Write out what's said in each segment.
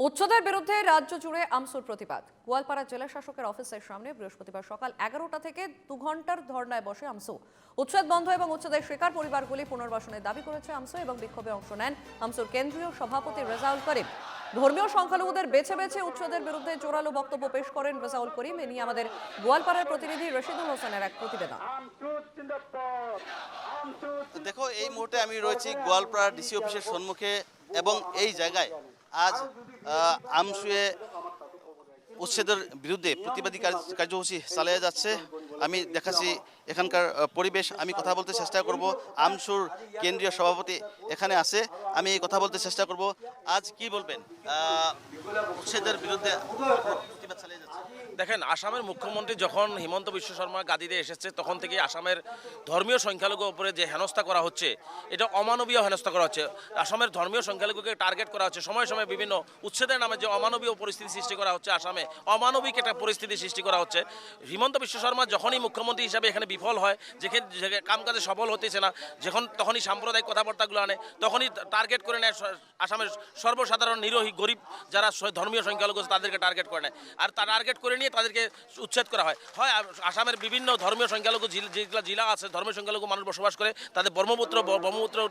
উচ্ছেদের বিরুদ্ধে রাজ্য জুড়ে আমসুর প্রতিবাদ। গোয়ালপাড়া জেলা শাসকের অফিসের সামনে বৃহস্পতিবার সকাল 11টা থেকে 2 ঘন্টার ধর্নায় বসে আমসু। উচ্ছেদ বন্ধ এবং উচ্ছেদের শিকার পরিবারগুলি পুনর্বাসনের দাবি করেছে আমসু এবং বিক্ষোভে অংশ নেন আমসুর কেন্দ্রীয় সভাপতি রেজাউল করিম। ধর্মীয় সংখ্যালঘুদের বেছে বেছে উচ্ছেদের বিরুদ্ধে জোরালো বক্তব্য পেশ করেন রেজাউল করিম। এ নিয়ে আমাদের গোয়ালপাড়ার প্রতিনিধি রশিদুল হোসেনের এক প্রতিবেদন। দেখো, এই মুহূর্তে আমি রয়েছি গোয়ালপাড়া ডিসি অফিসের সম্মুখে এবং এই জায়গায় আজ আমসুয়ে উচ্ছেদের বিরুদ্ধে প্রতিবাদী কার্যসূচি চালিয়ে যাচ্ছে। আমি দেখাচ্ছি এখানকার পরিবেশ। আমি কথা বলতে চেষ্টা করব। আমসুর কেন্দ্রীয় সভাপতি এখানে আছে, আমি এই কথা বলতে চেষ্টা করব। আজ কি বলবেন উচ্ছেদের বিরুদ্ধে প্রতিবাদ চালিয়ে যাচ্ছে? দেখেন, আসামের মুখ্যমন্ত্রী যখন হিমন্ত বিশ্ব শর্মা গাদিতে এসেছে তখন থেকে আসামের ধর্মীয় সংখ্যালঘুর উপরে যে হেনস্থা করা হচ্ছে, এটা অমানবীয় হেনস্থা করা হচ্ছে। আসামের ধর্মীয় সংখ্যালঘুকে টার্গেট করা হচ্ছে, সময় সময় বিভিন্ন উচ্ছেদের নামে যে অমানবীয় পরিস্থিতি সৃষ্টি করা হচ্ছে, আসামে অমানবিক একটা পরিস্থিতি সৃষ্টি করা হচ্ছে। হিমন্ত বিশ্ব শর্মা যখনই মুখ্যমন্ত্রী হিসাবে এখানে বিফল হয়, যেখানে কামকাজে সফল হতেছে না, তখনই সাম্প্রদায়িক কথাবার্তাগুলো আনে, তখনই টার্গেট করে নেয় আসামের সর্বসাধারণ নিরীহ গরিব যারা ধর্মীয় সংখ্যালঘু তাদেরকে টার্গেট করে নেয়। আর তার টার্গেট করে নিয়ে তাদেরকে উচ্ছেদ করা হয়। আসামের বিভিন্ন ধর্মীয় সংখ্যালঘু যেগুলো জেলা আছে, ধর্মীয় সংখ্যালঘু মানুষ বসবাস করে, তাদের ব্রহ্মপুত্র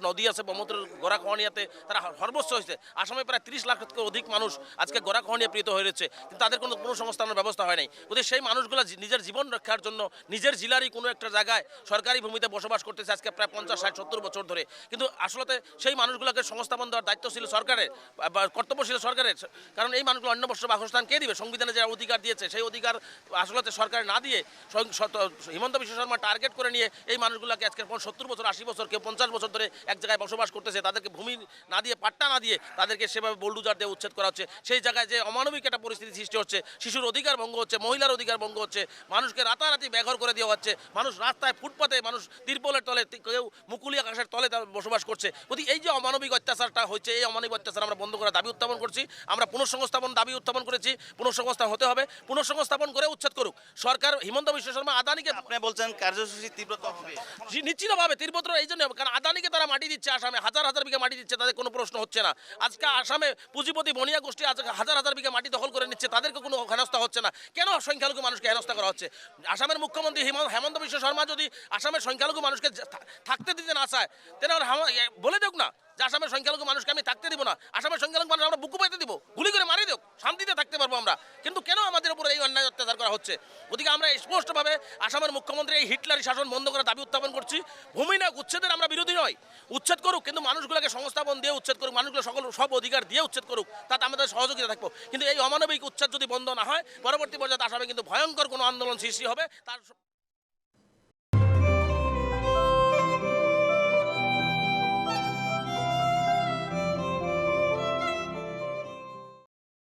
নদী আছে, ব্রহ্মপুত্র গড়াখোয়ানিয়াতে তারা সর্বস্ব হয়েছে। আসামে প্রায় 30 লাখের অধিক মানুষ আজকে গড়াখোয়ানিয়া প্রীত হয়ে রয়েছে, কিন্তু তাদের কোনো পুনঃসংস্থানের ব্যবস্থা হয় নাই। ওদের সেই মানুষগুলো নিজের জীবন রক্ষার জন্য নিজের জেলারই কোনো একটা জায়গায় সরকারি ভূমিতে বসবাস করতেছে আজকে প্রায় 50, 60, 70 বছর ধরে। কিন্তু আসলে সেই মানুষগুলোকে সংস্থাপন দেওয়ার দায়িত্ব ছিল সরকারের, কর্তব্য ছিল সরকারের। কারণ এই মানুষগুলো অন্য বর্ষ বাসস্থান কে দিবে? সংবিধানে যে অধিকার দিয়েছে সেই অধিকার আসলে সরকার না দিয়ে হিমন্ত বিশ্ব শর্মা টার্গেট করে নিয়ে এই মানুষগুলোকে আজকে 70 বছর, 80 বছর, কেউ 50 বছর ধরে এক জায়গায় বসবাস করতেছে, তাদেরকে ভূমি না দিয়ে, পাট্টা না দিয়ে তাদেরকে সেভাবে বোল্ডুজার দিয়ে উচ্ছেদ করা হচ্ছে। সেই জায়গায় যে অমানবিক একটা পরিস্থিতি সৃষ্টি হচ্ছে, শিশুর অধিকার ভঙ্গ হচ্ছে, মহিলার অধিকার ভঙ্গ হচ্ছে, মানুষকে রাতারাতি বেঘর করে দেওয়া হচ্ছে, মানুষ রাস্তায় ফুটপাতে, মানুষ তিরপলের তলে, কেউ মুকুলি আকাশের তলে তারা বসবাস করছে। এই যে অমানবিক অত্যাচারটা হচ্ছে, এই অমানবিক অত্যাচার আমরা বন্ধ করার দাবি উত্থাপন করছি। আমরা পুনঃসংস্থাপন দাবি উত্থাপন করেছি। পুনঃসংস্থাপন হতে হবে, পুনঃসংস্থাপন করে উচ্ছেদ করুক সরকার। হিমন্ত বিশ্ব শর্মা আদানিকে, আপনি বলছেন কার্যসূচি তীব্রতা হবে? নিশ্চিতভাবে তীব্রতা এই জন্য, কারণ আদানিকে তারা মাটি দিচ্ছে, আসামে হাজার হাজার বিঘা মাটি দিচ্ছে, তাদের কোনো প্রশ্ন হচ্ছে না। আজকে আসামে পুঁজিপতি বনিয়া গোষ্ঠী আজকে হাজার হাজার বিঘা মাটি দখল করে নিচ্ছে, তাদেরকে কোনো হেনস্থা হচ্ছে না। কেন সংখ্যালঘু মানুষকে হেনস্থা করা হচ্ছে? আসামের মুখ্যমন্ত্রী হেমন্ত বিশ্ব শর্মা যদি আসামের সংখ্যালঘু মানুষকে থাকতে দিতে না চায়, তাহলে বলে দেখ না যে আসামের সংখ্যালঘু মানুষকে আমি থাকতে দিব না। আসামের সংখ্যালঘু মানুষ আমরা বুকু পাইতে দিব, গুলি করে মারি দেব, শান্তিতে থাকতে পারবো আমরা। কিন্তু কেন আমাদের উপরে এই অন্যায় অত্যাচার করা হচ্ছে? ওদিকে আমরা স্পষ্টভাবে আসামের মুখ্যমন্ত্রী এই হিটলারি শাসন বন্ধ করার দাবি উত্থাপন করছি। ভূমি না উচ্ছেদের আমরা বিরোধী নয়, উচ্ছেদ করুক, কিন্তু মানুষগুলোকে সংস্থাপন দিয়ে উচ্ছেদ করুক, মানুষগুলো সব অধিকার দিয়ে উচ্ছেদ করুক, তাতে আমাদের সহযোগিতা থাকবো। কিন্তু এই অমানবিক উচ্ছেদ যদি বন্ধ না হয়, পরবর্তী পর্যায়ে আসামে কিন্তু ভয়ঙ্কর কোনো আন্দোলন সৃষ্টি হবে। তার